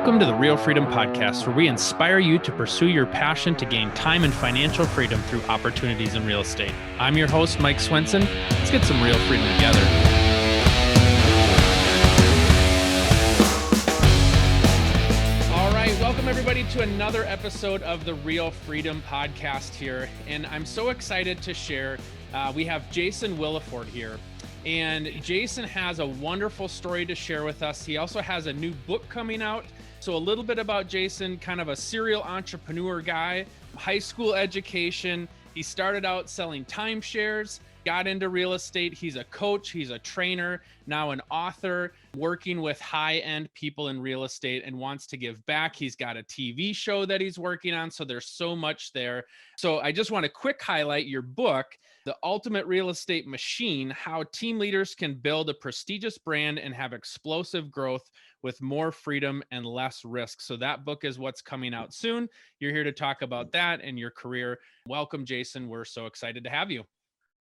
Welcome to the Real Freedom Podcast, where we inspire you to pursue your passion to gain time and financial freedom through opportunities in real estate. I'm your host, Mike Swenson. Let's get some real freedom together. All right, welcome everybody to another episode of the Real Freedom Podcast here. And I'm so excited to share, we have Jason Williford here. And Jason has a wonderful story to share with us. He also has a new book coming out. So a little bit about Jason, kind of a serial entrepreneur guy, high school education. He started out selling timeshares, got into real estate. He's a coach, he's a trainer, now an author, working with high-end people in real estate and wants to give back. He's got a TV show that he's working on. So there's so much there. So I just want to quick highlight your book, The Ultimate Real Estate Machine: How Team Leaders Can Build a Prestigious Brand and Have Explosive Growth with More Freedom and Less Risk. So that book is what's coming out soon. You're here to talk about that and your career. Welcome, Jason. We're so excited to have you.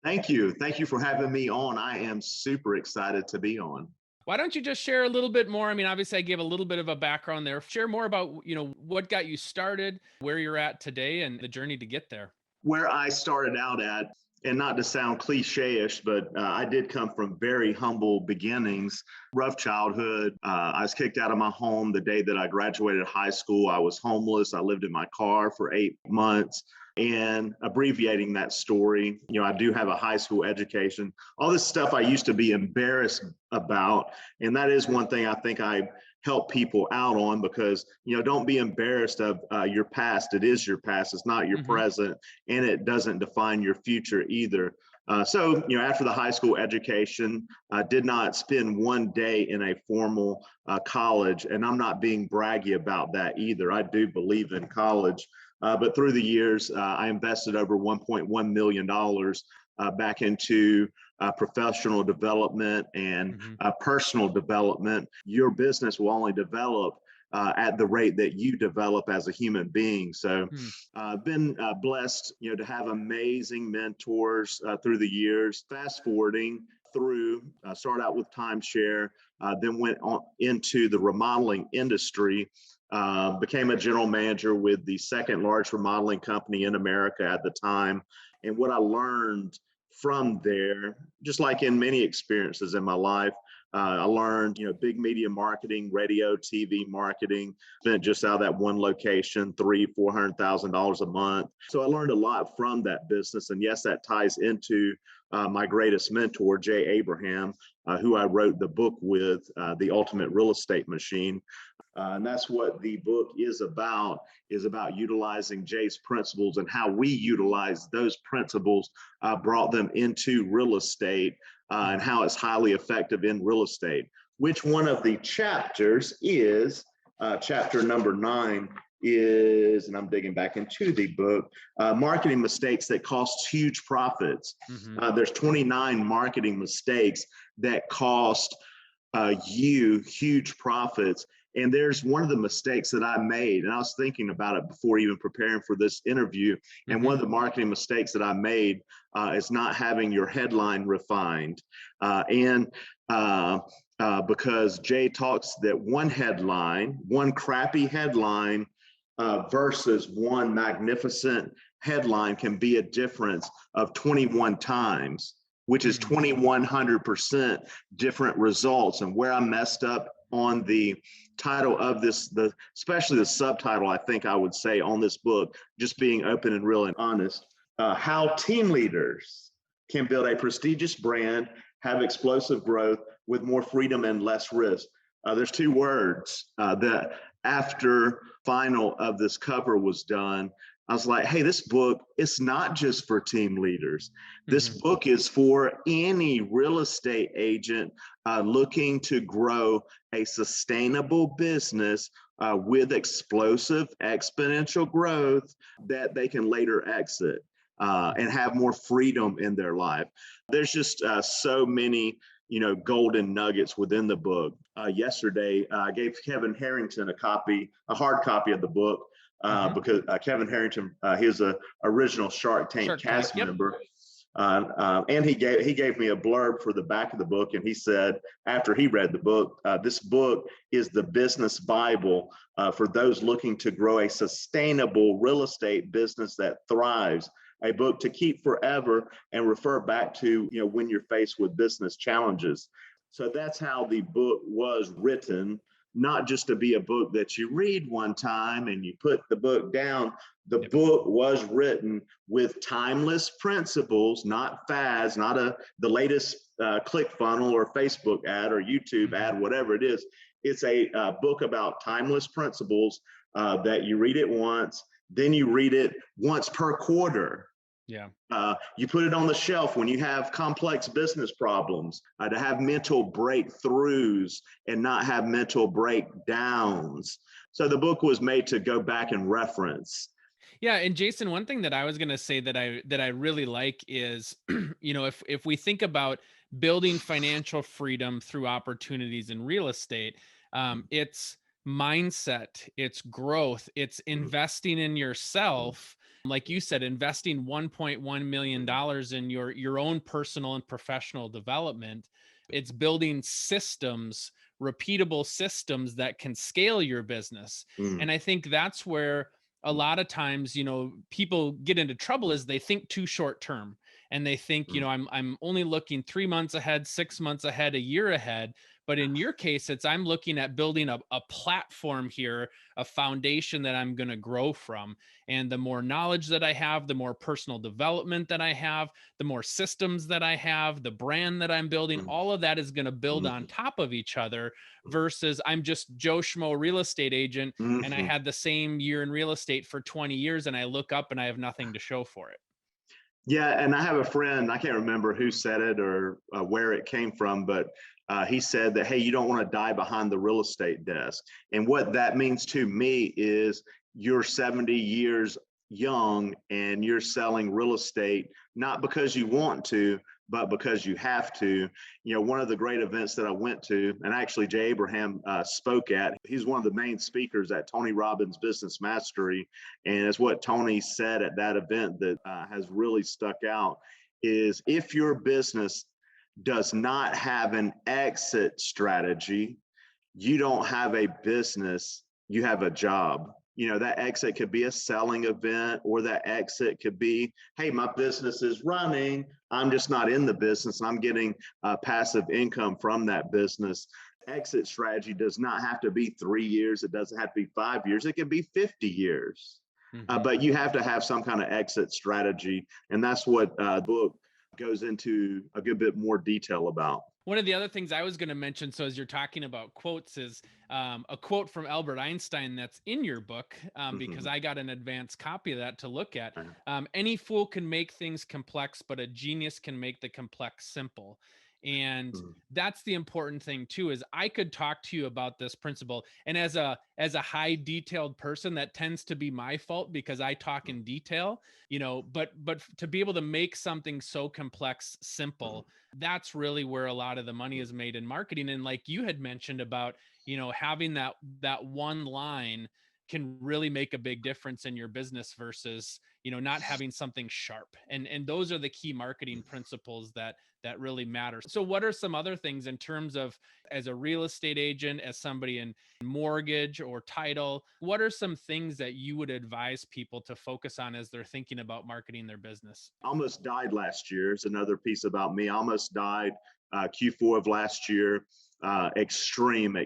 Thank you. Thank you for having me on. I am super excited to be on. Why don't you just share a little bit more? I mean, obviously I gave a little bit of a background there. Share more about, what got you started, where you're at today, and the journey to get there. Where I started out at, and not to sound cliche-ish, but I did come from very humble beginnings, rough childhood. I was kicked out of my home the day that I graduated high school. I was homeless. I lived in my car for 8 months. And abbreviating that story, I do have a high school education. All this stuff I used to be embarrassed about. And that is one thing I think I help people out on, because, don't be embarrassed of your past. It is your past. It's not your present, and it doesn't define your future either. So, after the high school education, I did not spend one day in a formal college, and I'm not being braggy about that either. I do believe in college. But through the years, I invested over $1.1 million back into professional development and personal development. Your business will only develop at the rate that you develop as a human being. So I've been blessed, to have amazing mentors through the years. Fast forwarding through, started out with timeshare, then went on into the remodeling industry. Became a general manager with the second largest remodeling company in America at the time. And what I learned from there, just like in many experiences in my life, I learned, big media marketing, radio, TV marketing, spent just out of that one location, $400,000 a month. So I learned a lot from that business. And yes, that ties into my greatest mentor, Jay Abraham, who I wrote the book with, The Ultimate Real Estate Machine. And that's what the book is about utilizing Jay's principles and how we utilize those principles, brought them into real estate, and how it's highly effective in real estate. Which one of the chapters is, chapter number 9 is, and I'm digging back into the book, marketing mistakes that cost huge profits. There's 29 marketing mistakes that cost you huge profits. And there's one of the mistakes that I made, and I was thinking about it before even preparing for this interview. And one of the marketing mistakes that I made is not having your headline refined. Because Jay talks that one crappy headline versus one magnificent headline can be a difference of 21 times, which is 2,100% different results. And where I messed up on the title of this, especially the subtitle, I think I would say on this book, just being open and real and honest, how team leaders can build a prestigious brand, have explosive growth with more freedom and less risk. There's 2 words that after final of this cover was done, I was like, hey, this book, it's not just for team leaders. This book is for any real estate agent looking to grow a sustainable business with explosive exponential growth that they can later exit and have more freedom in their life. There's just so many, golden nuggets within the book. Yesterday, I gave Kevin Harrington a hard copy of the book. Because Kevin Harrington, he's an original Shark Tank cast member. And he gave me a blurb for the back of the book, and he said after he read the book, this book is the business Bible for those looking to grow a sustainable real estate business that thrives. A book to keep forever and refer back to, when you're faced with business challenges. So that's how the book was written, not just to be a book that you read one time and you put the book down. The book was written with timeless principles, not fads, not the latest ClickFunnels or Facebook ad or YouTube ad, whatever it is. It's a book about timeless principles that you read it once, then you read it once per quarter. Yeah. You put it on the shelf when you have complex business problems, to have mental breakthroughs and not have mental breakdowns. So the book was made to go back and reference. Yeah. And Jason, one thing that I was going to say that I really like is, if we think about building financial freedom through opportunities in real estate, it's mindset, it's growth, it's investing in yourself. Like you said, investing $1.1 million in your own personal and professional development. It's building systems, repeatable systems that can scale your business. And I think that's where a lot of times, people get into trouble is they think too short term, and they think, I'm only looking 3 months ahead, 6 months ahead, a year ahead. But in your case, I'm looking at building a platform here, a foundation that I'm going to grow from. And the more knowledge that I have, the more personal development that I have, the more systems that I have, the brand that I'm building, all of that is going to build on top of each other versus I'm just Joe Schmo real estate agent and I had the same year in real estate for 20 years and I look up and I have nothing to show for it. Yeah, and I have a friend, I can't remember who said it or where it came from, but he said that, hey, you don't want to die behind the real estate desk. And what that means to me is you're 70 years young and you're selling real estate, not because you want to, but because you have to. One of the great events that I went to, and actually Jay Abraham spoke at, he's one of the main speakers at Tony Robbins Business Mastery. And it's what Tony said at that event that has really stuck out is if your business does not have an exit strategy, you don't have a business, you have a job. That exit could be a selling event, or that exit could be, hey, my business is running, I'm just not in the business, and I'm getting passive income from that business. Exit strategy does not have to be 3 years. It doesn't have to be 5 years. It can be 50 years. But you have to have some kind of exit strategy. And that's what the book goes into a good bit more detail about. One of the other things I was going to mention, so as you're talking about quotes, is a quote from Albert Einstein that's in your book, because I got an advanced copy of that to look at. Any fool can make things complex, but a genius can make the complex simple. And that's the important thing too, is I could talk to you about this principle. And as a high detailed person, that tends to be my fault because I talk in detail, but to be able to make something so complex, simple, that's really where a lot of the money is made in marketing. And like you had mentioned about, having that one line can really make a big difference in your business versus, not having something sharp. And those are the key marketing principles that really matter. So what are some other things in terms of, as a real estate agent, as somebody in mortgage or title, what are some things that you would advise people to focus on as they're thinking about marketing their business? Almost died last year is another piece about me. Almost died Q4 of last year. Extreme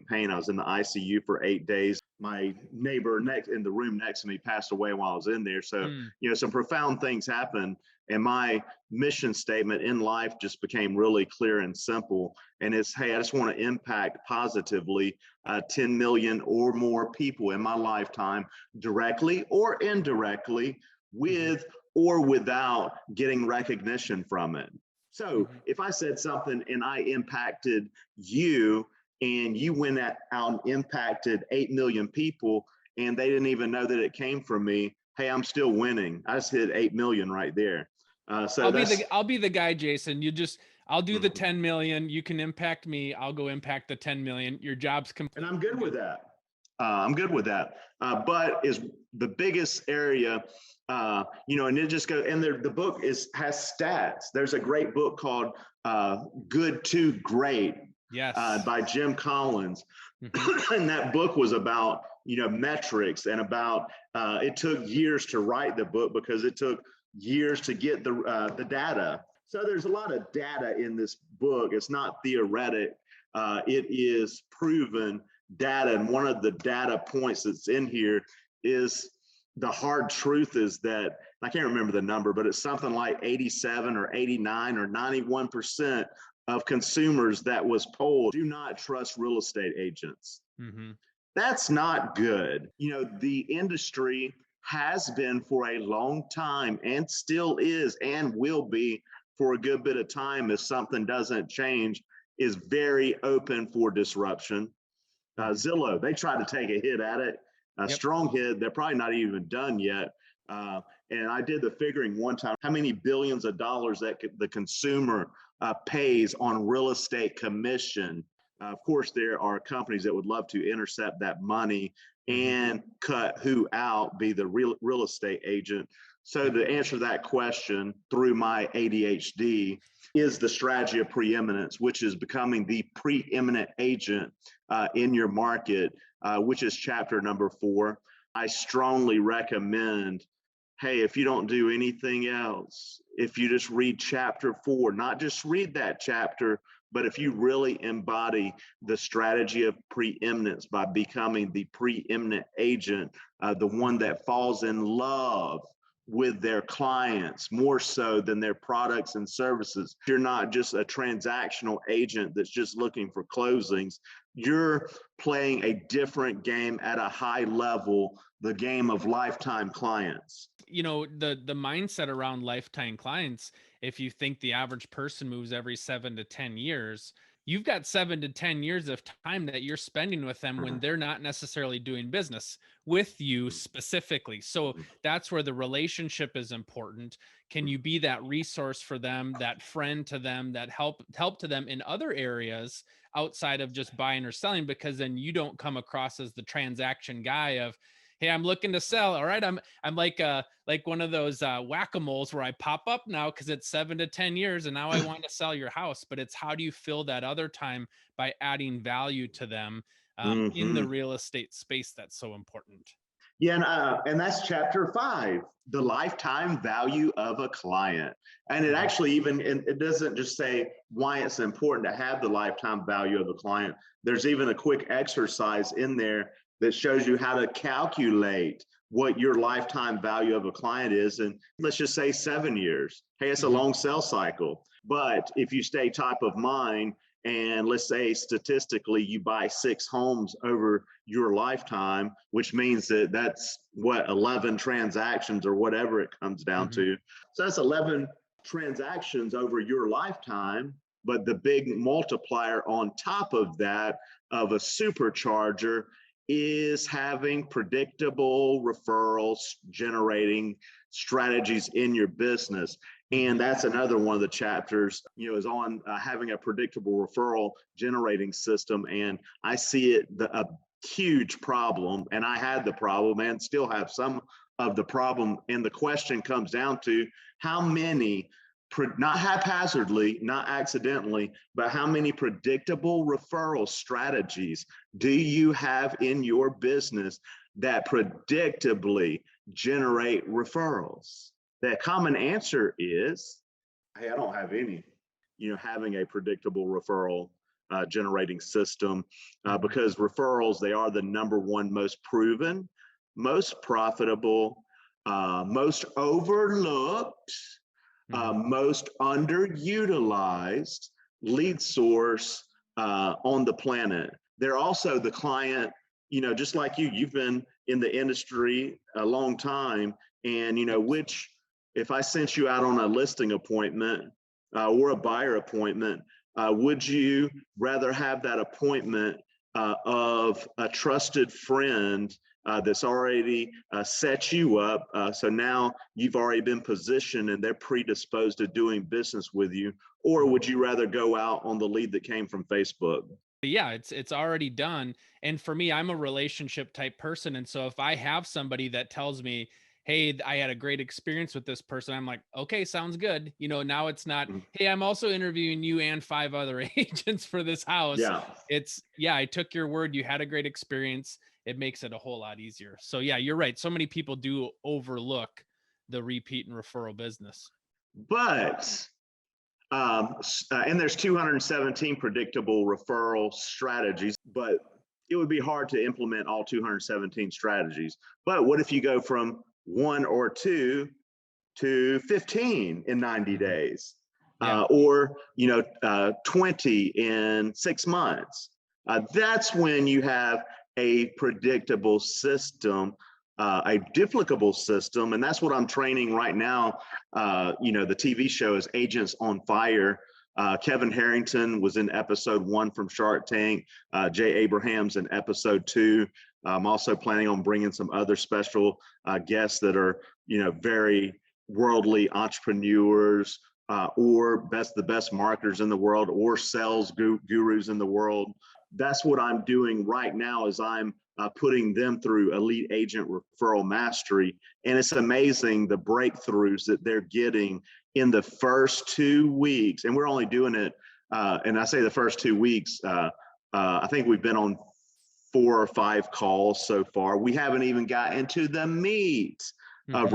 pain. I was in the ICU for 8 days. My neighbor in the room next to me passed away while I was in there. So, some profound things happened. And my mission statement in life just became really clear and simple. And it's, hey, I just want to impact positively 10 million or more people in my lifetime, directly or indirectly, with or without getting recognition from it. So if I said something and I impacted you and you went out and impacted 8 million people and they didn't even know that it came from me, hey, I'm still winning. I just hit 8 million right there. So I'll be the guy, Jason. I'll do the 10 million. You can impact me. I'll go impact the 10 million. Your job's complete. And I'm good with that. I'm good with that. But is the biggest area, and it just goes, and the book has stats. There's a great book called Good to Great Yes. by Jim Collins. Mm-hmm. And that book was about, metrics and about, it took years to write the book because it took years to get the data. So there's a lot of data in this book. It's not theoretic. It is proven data. And one of the data points that's in here is the hard truth is that, I can't remember the number, but it's something like 87 or 89 or 91% of consumers that was polled do not trust real estate agents. Mm-hmm. That's not good. The industry has been for a long time and still is and will be for a good bit of time if something doesn't change, is very open for disruption. Zillow, they tried to take a hit at it, a strong hit. They're probably not even done yet. And I did the figuring one time, how many billions of dollars that the consumer pays on real estate commission. Of course, there are companies that would love to intercept that money and cut who out, be the real estate agent. So to answer that question through my ADHD is the strategy of preeminence, which is becoming the preeminent agent in your market, which is chapter number 4. I strongly recommend, hey, if you don't do anything else, if you just read chapter 4, not just read that chapter, but if you really embody the strategy of preeminence by becoming the preeminent agent, the one that falls in love with their clients more so than their products and services. You're not just a transactional agent that's just looking for closings. You're playing a different game at a high level, the game of lifetime clients. The mindset around lifetime clients, if you think the average person moves every 7 to 10 years, you've got 7 to 10 years of time that you're spending with them when they're not necessarily doing business with you specifically. So that's where the relationship is important. Can you be that resource for them, that friend to them, that help to them in other areas outside of just buying or selling? Because then you don't come across as the transaction guy of, hey, I'm looking to sell. All right, I'm like one of those whack-a-moles where I pop up now because it's 7 to 10 years and now I want to sell your house. But it's how do you fill that other time by adding value to them in the real estate space that's so important. Yeah, and that's chapter 5, the lifetime value of a client. And it actually it doesn't just say why it's important to have the lifetime value of a client. There's even a quick exercise in there that shows you how to calculate what your lifetime value of a client is. And let's just say 7 years. Hey, it's a long sales cycle. But if you stay top of mind, and let's say statistically you buy 6 homes over your lifetime, which means that that's 11 transactions or whatever it comes down to. So that's 11 transactions over your lifetime. But the big multiplier on top of that of a supercharger is having predictable referrals, generating strategies in your business. And that's another one of the chapters, is on having a predictable referral generating system. And I see it a huge problem. And I had the problem and still have some of the problem. And the question comes down to how many, not haphazardly, not accidentally, but how many predictable referral strategies do you have in your business that predictably generate referrals? The common answer is, hey, I don't have any. Having a predictable referral generating system, because referrals, they are the number one most proven, most profitable, most overlooked, most underutilized lead source on the planet. They're also the client, just like you've been in the industry a long time. And, which, if I sent you out on a listing appointment or a buyer appointment, would you rather have that appointment of a trusted friend that's already set you up? So now you've already been positioned and they're predisposed to doing business with you. Or would you rather go out on the lead that came from Facebook? Yeah, it's already done. And for me, I'm a relationship type person. And so if I have somebody that tells me, hey, I had a great experience with this person, I'm like, okay, sounds good. Now it's not, Mm. hey, I'm also interviewing you and 5 other agents for this house. Yeah. It's, yeah, I took your word. You had a great experience. It makes it a whole lot easier. So yeah, you're right. So many people do overlook the repeat and referral business. But and there's 217 predictable referral strategies, but it would be hard to implement all 217 strategies. But what if you go from one or two to 15 in 90 Mhm. days, Yeah. or 20 in 6 months? That's when you have a predictable system, a duplicable system, and that's what I'm training right now. The TV show is Agents on Fire. Kevin Harrington was in episode 1 from Shark Tank. Jay Abraham's in episode 2. I'm also planning on bringing some other special guests that are, very worldly entrepreneurs, or the best marketers in the world, or sales gurus in the world. That's what I'm doing right now, is I'm putting them through Elite Agent Referral Mastery. And it's amazing the breakthroughs that they're getting in the first 2 weeks. And we're only doing it, and I say the first 2 weeks, I think we've been on 4 or 5 calls so far. We haven't even got into the meat of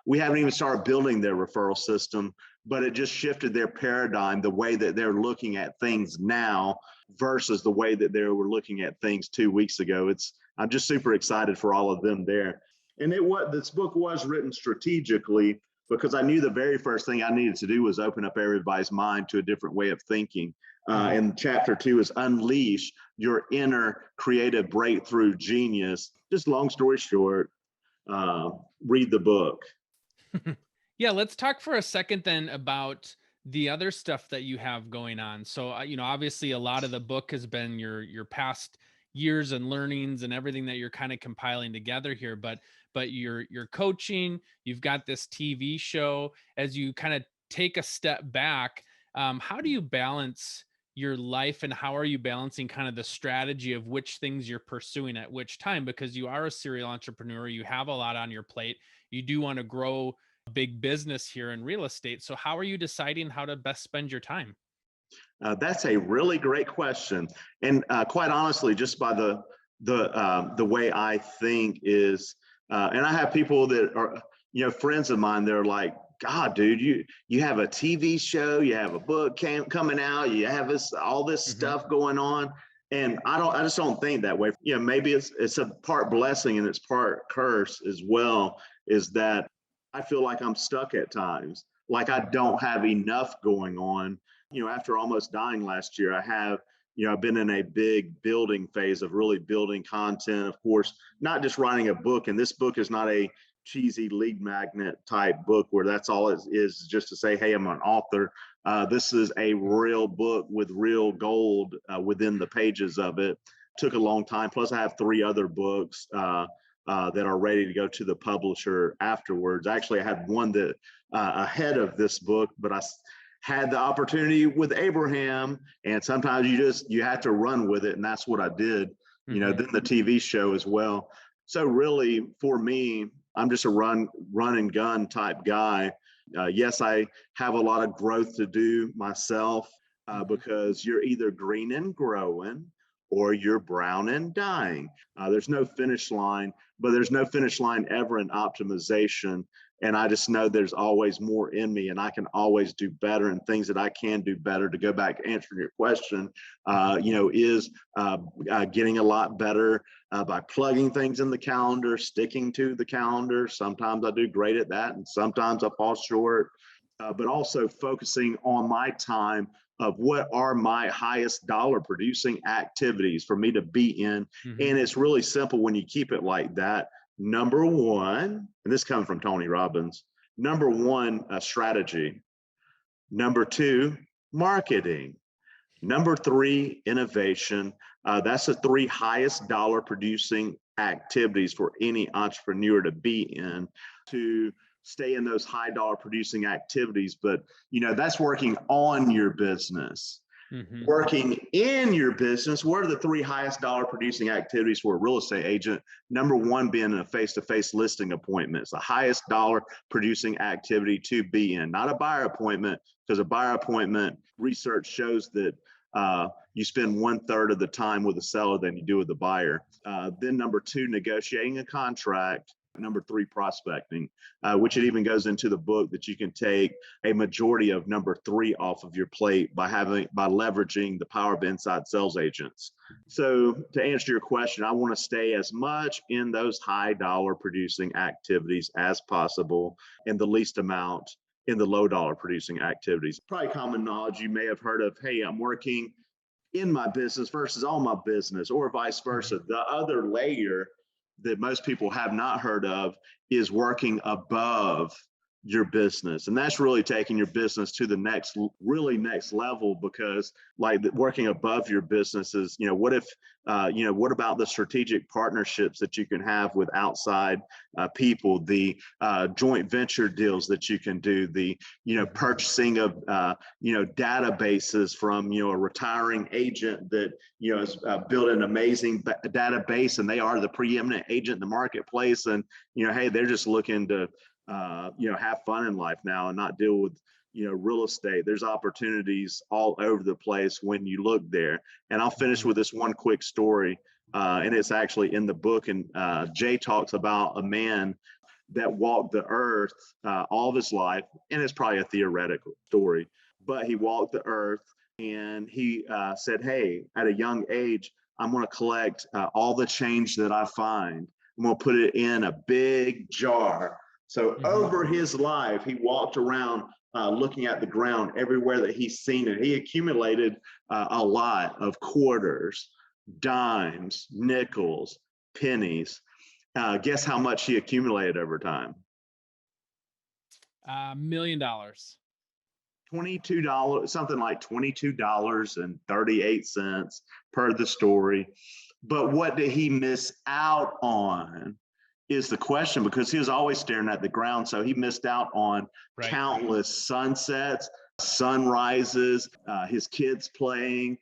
we haven't even started building their referral system, but it just shifted their paradigm, the way that they're looking at things now versus the way that they were looking at things 2 weeks ago. I'm just super excited for all of them there. And this book was written strategically, because I knew the very first thing I needed to do was open up everybody's mind to a different way of thinking. And chapter 2 is unleash your inner creative breakthrough genius. Just long story short, read the book. Yeah, let's talk for a second then about the other stuff that you have going on. So, obviously a lot of the book has been your past years and learnings and everything that you're kind of compiling together here, but you're coaching, you've got this TV show. As you kind of take a step back, how do you balance your life, and how are you balancing kind of the strategy of which things you're pursuing at which time? Because you are a serial entrepreneur, you have a lot on your plate, you do want to grow big business here in real estate. So how are you deciding how to best spend your time? That's a really great question, and quite honestly, just by the way I think is, and I have people that are friends of mine. They're like, God, dude, you have a TV show, you have a book coming out, you have all this Hmm. stuff going on, and I just don't think that way. Maybe it's a part blessing and it's part curse as well. Is that I feel like I'm stuck at times, like I don't have enough going on. After almost dying last year, I've been in a big building phase of really building content. Of course, not just writing a book. And this book is not a cheesy lead magnet type book where that's all it is, just to say, hey, I'm an author. This is a real book with real gold within the pages of it. Took a long time. Plus, I have 3 other books that are ready to go to the publisher afterwards. Actually, I had one that ahead of this book, but I had the opportunity with Abraham, and sometimes you have to run with it, and that's what I did. Then the TV show as well. So really, for me, I'm just a run and gun type guy. Yes, I have a lot of growth to do myself, because you're either green and growing or you're brown and dying. There's no finish line, but there's no finish line ever in optimization. And I just know there's always more in me, and I can always do better, and things that I can do better. To go back answering your question, is getting a lot better by plugging things in the calendar, sticking to the calendar. Sometimes I do great at that, and sometimes I fall short. But also focusing on my time of what are my highest dollar producing activities for me to be in. And it's really simple when you keep it like that. Number one, and this comes from Tony Robbins, number one, strategy. Number 2, marketing. Number 3, innovation. That's the 3 highest dollar producing activities for any entrepreneur to be in, to stay in those high dollar producing activities. But that's working on your business. Mm-hmm. Working in your business, what are the three highest dollar producing activities for a real estate agent? Number one being a face-to-face listing appointment. It's the highest dollar producing activity to be in, not a buyer appointment, because a buyer appointment research shows that you spend 1/3 of the time with the seller than you do with the buyer. Then number two, negotiating a contract. Number three, prospecting, which it even goes into the book that you can take a majority of number three off of your plate by leveraging the power of inside sales agents. So to answer your question, I want to stay as much in those high dollar producing activities as possible and the least amount in the low dollar producing activities. Probably common knowledge you may have heard of, hey, I'm working in my business versus on my business, or vice versa. The other layer that most people have not heard of is working above your business. And that's really taking your business to the next level, because like working above your business is, what about the strategic partnerships that you can have with outside people, the joint venture deals that you can do, the, purchasing of, databases from, a retiring agent that, has built an amazing database, and they are the preeminent agent in the marketplace. And, hey, they're just looking to, have fun in life now and not deal with, real estate. There's opportunities all over the place when you look there. And I'll finish with this one quick story. And it's actually in the book. And Jay talks about a man that walked the earth all of his life. And it's probably a theoretical story, but he walked the earth and he said, hey, at a young age, I'm going to collect all the change that I find. I'm going to put it in a big jar. So over his life, he walked around looking at the ground everywhere that he's seen it. He accumulated a lot of quarters, dimes, nickels, pennies. Guess how much he accumulated over time? $1 million. $22, something like $22.38 per the story. But what did he miss out on is the question, because he was always staring at the ground. So he missed out on countless sunsets, sunrises, his kids playing,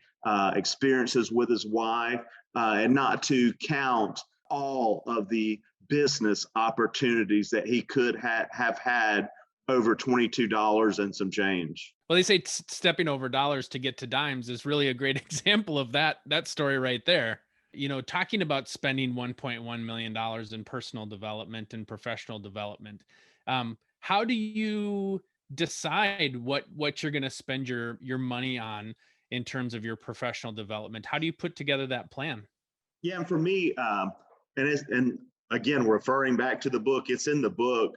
experiences with his wife, and not to count all of the business opportunities that he could have had over $22 and some change. Well, they say stepping over dollars to get to dimes is really a great example of that story right there. Talking about spending $1.1 million in personal development and professional development, how do you decide what you're going to spend your money on in terms of your professional development? How do you put together that plan? Yeah, and for me, and again, referring back to the book, it's in the book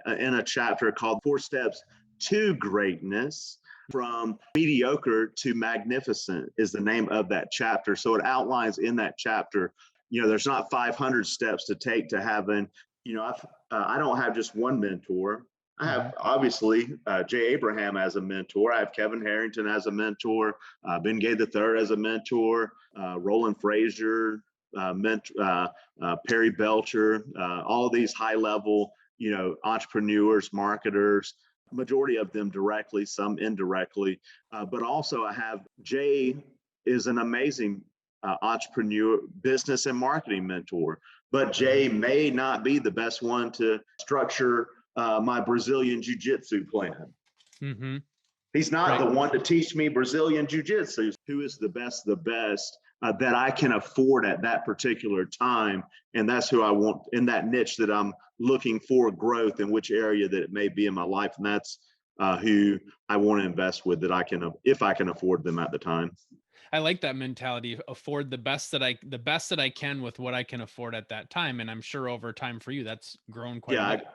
in a chapter called 4 Steps to Greatness. From mediocre to magnificent is the name of that chapter. So it outlines in that chapter, there's not 500 steps to take to having, I don't have just one mentor. I have obviously Jay Abraham as a mentor. I have Kevin Harrington as a mentor, Ben Gay III as a mentor, Roland Frazier, Perry Belcher, all these high level, entrepreneurs, marketers. Majority of them directly, some indirectly, but also I have Jay is an amazing entrepreneur, business and marketing mentor, but Jay may not be the best one to structure my Brazilian jiu-jitsu plan. Mm-hmm. He's not the one to teach me Brazilian jiu-jitsu. Who is the best that I can afford at that particular time. And that's who I want in that niche that I'm looking for growth in, which area that it may be in my life. And that's who I want to invest with, if I can afford them at the time. I like that mentality, afford the best that I can with what I can afford at that time. And I'm sure over time for you, that's grown quite a bit.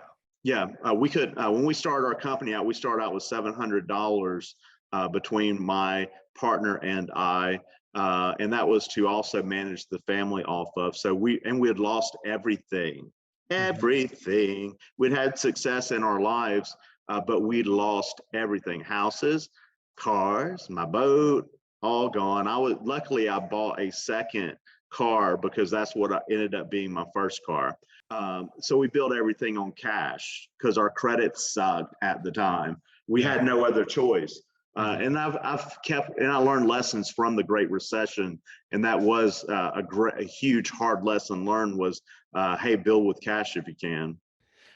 We could, when we started our company out, we started out with $700 between my partner and I. And that was to also manage the family off of. So we had lost everything. We'd had success in our lives, but we'd lost everything: houses, cars, my boat, all gone. Luckily I bought a second car because that's what ended up being my first car. So we built everything on cash because our credit sucked at the time. We had no other choice. And I learned lessons from the Great Recession, and that was a huge hard lesson learned was, hey, build with cash if you can.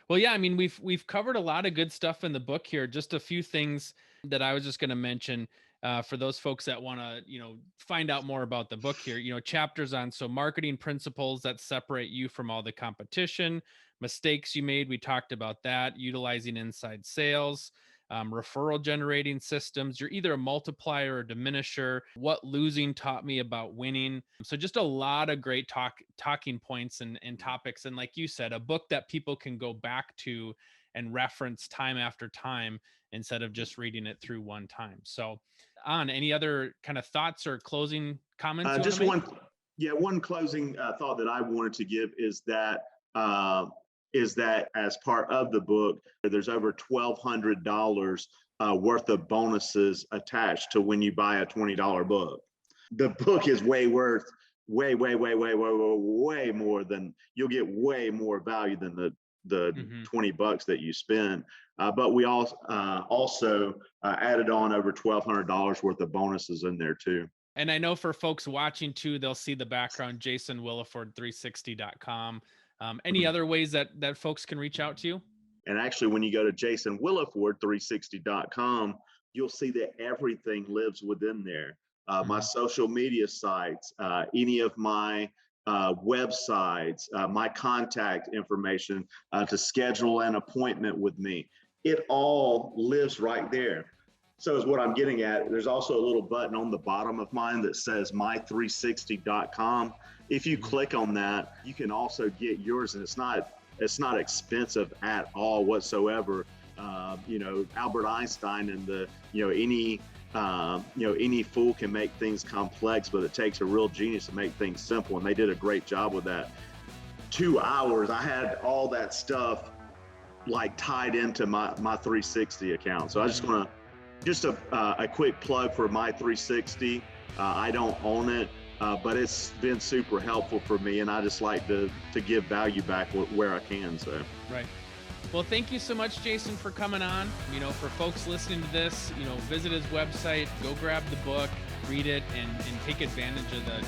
Well, yeah, I mean, we've covered a lot of good stuff in the book here. Just a few things that I was just going to mention for those folks that want to, find out more about the book here. Chapters on marketing principles that separate you from all the competition, mistakes you made. We talked about that. Utilizing inside sales. Referral generating systems. You're either a multiplier or diminisher. What losing taught me about winning. So just a lot of great talking points and topics. And like you said, a book that people can go back to and reference time after time instead of just reading it through one time. So any other kind of thoughts or closing comments? Just one closing thought that I wanted to give is that as part of the book, there's over $1,200 worth of bonuses attached to when you buy a $20 book. The book is way worth way more than, you'll get way more value than the $20 that you spend. But we also added on over $1,200 worth of bonuses in there too. And I know for folks watching too, they'll see the background, jasonwilliford360.com. Any other ways that folks can reach out to you? And actually, when you go to jasonwilliford360.com, you'll see that everything lives within there. My social media sites, any of my websites, my contact information to schedule an appointment with me. It all lives right there. So is what I'm getting at. There's also a little button on the bottom of mine that says my360.com. If you click on that, you can also get yours, and it's not expensive at all whatsoever. Albert Einstein and any fool can make things complex, but it takes a real genius to make things simple, and they did a great job with that. 2 hours, I had all that stuff like tied into my 360 account. So I just want to a quick plug for my 360. I don't own it, but it's been super helpful for me, and I just like to give value back where I can. So right. Well, thank you so much, Jason, for coming on. For folks listening to this, visit his website, go grab the book, read it, and take advantage of the $1,200 of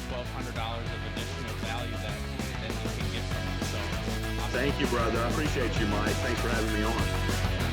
additional value that you can get from it. So awesome. Thank you, brother. I appreciate you, Mike. Thanks for having me on.